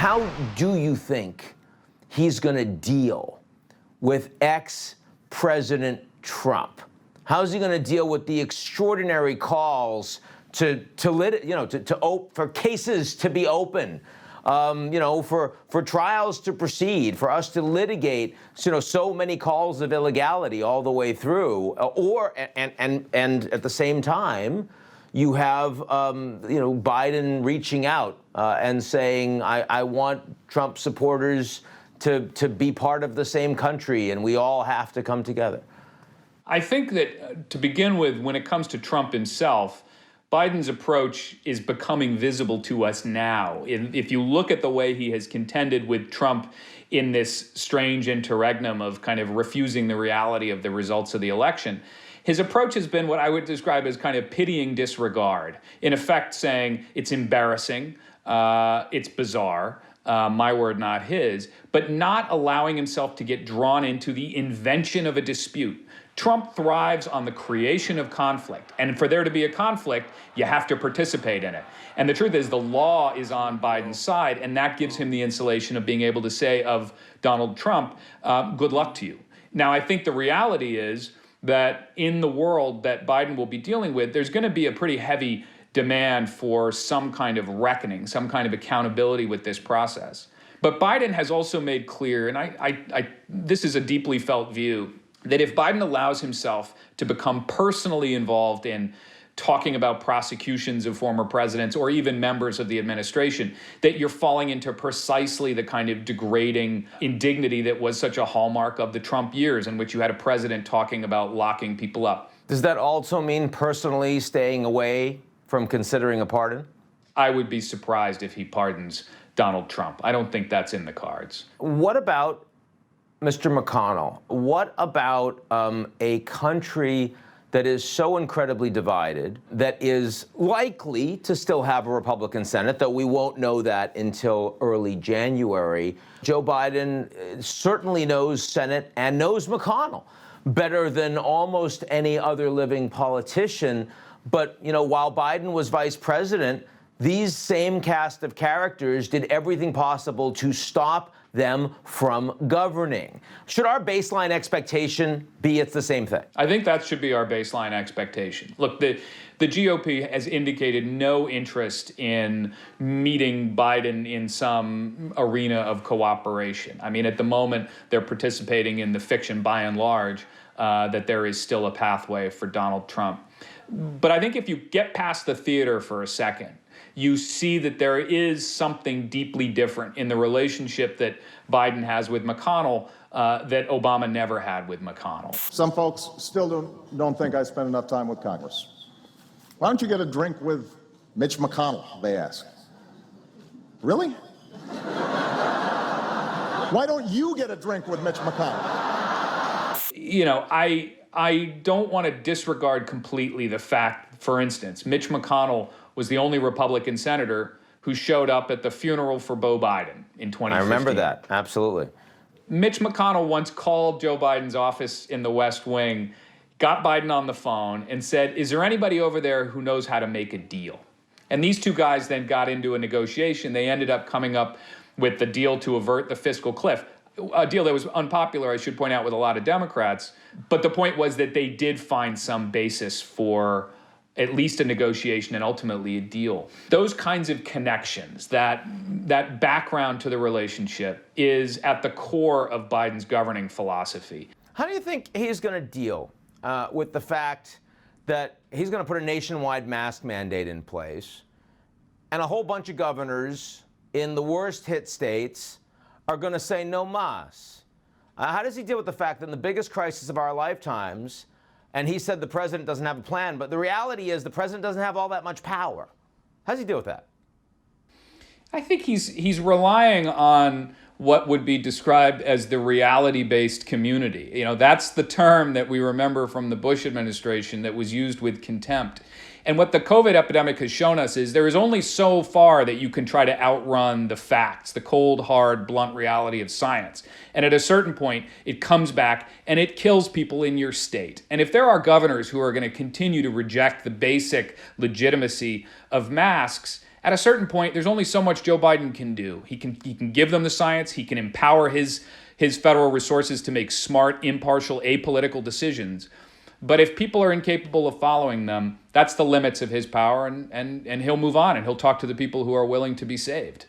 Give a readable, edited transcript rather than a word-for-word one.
How do you think he's going to deal with ex-President Trump? How's he going to deal with the extraordinary calls for cases to be open, for trials to proceed, for us to litigate, so many calls of illegality all the way through, and at the same time, you have, Biden reaching out and saying, I want Trump supporters to be part of the same country, and we all have to come together. I think that, to begin with, when it comes to Trump himself, Biden's approach is becoming visible to us now. If you look at the way he has contended with Trump in this strange interregnum of kind of refusing the reality of the results of the election, his approach has been what I would describe as kind of pitying disregard, in effect saying it's embarrassing, it's bizarre, my word, not his, but not allowing himself to get drawn into the invention of a dispute. Trump thrives on the creation of conflict, and for there to be a conflict, you have to participate in it. And the truth is, the law is on Biden's side, and that gives him the insulation of being able to say of Donald Trump, good luck to you. Now, I think the reality is that in the world that Biden will be dealing with, there's going to be a pretty heavy demand for some kind of reckoning, some kind of accountability with this process. But Biden has also made clear, and this is a deeply felt view, that if Biden allows himself to become personally involved in talking about prosecutions of former presidents or even members of the administration, that you're falling into precisely the kind of degrading indignity that was such a hallmark of the Trump years, in which you had a president talking about locking people up. Does that also mean personally staying away from considering a pardon? I would be surprised if he pardons Donald Trump. I don't think that's in the cards. What about Mr. McConnell? What about a country that is so incredibly divided, that is likely to still have a Republican Senate, though we won't know that until early January? Joe Biden certainly knows Senate and knows McConnell better than almost any other living politician. But, while Biden was vice president, these same cast of characters did everything possible to stop them from governing. Should our baseline expectation be it's the same thing? I think that should be our baseline expectation. Look, the GOP has indicated no interest in meeting Biden in some arena of cooperation. I mean, at the moment, they're participating in the fiction, by and large, that there is still a pathway for Donald Trump. But I think if you get past the theater for a second, you see that there is something deeply different in the relationship that Biden has with McConnell that Obama never had with McConnell. Some folks still don't think I spend enough time with Congress. Why don't you get a drink with Mitch McConnell, they ask. Really? Why don't you get a drink with Mitch McConnell? I don't want to disregard completely the fact, for instance, Mitch McConnell was the only Republican senator who showed up at the funeral for Beau Biden in 2015. I remember that, absolutely. Mitch McConnell once called Joe Biden's office in the West Wing, got Biden on the phone, and said, is there anybody over there who knows how to make a deal? And these two guys then got into a negotiation. They ended up coming up with the deal to avert the fiscal cliff, a deal that was unpopular, I should point out, with a lot of Democrats. But the point was that they did find some basis for at least a negotiation and ultimately a deal. Those kinds of connections, that background to the relationship is at the core of Biden's governing philosophy. How do you think he's going to deal with the fact that he's going to put a nationwide mask mandate in place and a whole bunch of governors in the worst hit states are going to say no mas? How does he deal with the fact that in the biggest crisis of our lifetimes, and he said the president doesn't have a plan, but the reality is the president doesn't have all that much power? How does he deal with that? I think he's relying on what would be described as the reality-based community. That's the term that we remember from the Bush administration that was used with contempt. And what the COVID epidemic has shown us is there is only so far that you can try to outrun the facts, the cold, hard, blunt reality of science. And at a certain point, it comes back and it kills people in your state. And if there are governors who are going to continue to reject the basic legitimacy of masks At a certain point, there's only so much Joe Biden can do. He can give them the science. He can empower his federal resources to make smart, impartial, apolitical decisions. But if people are incapable of following them, that's the limits of his power, and he'll move on, and he'll talk to the people who are willing to be saved.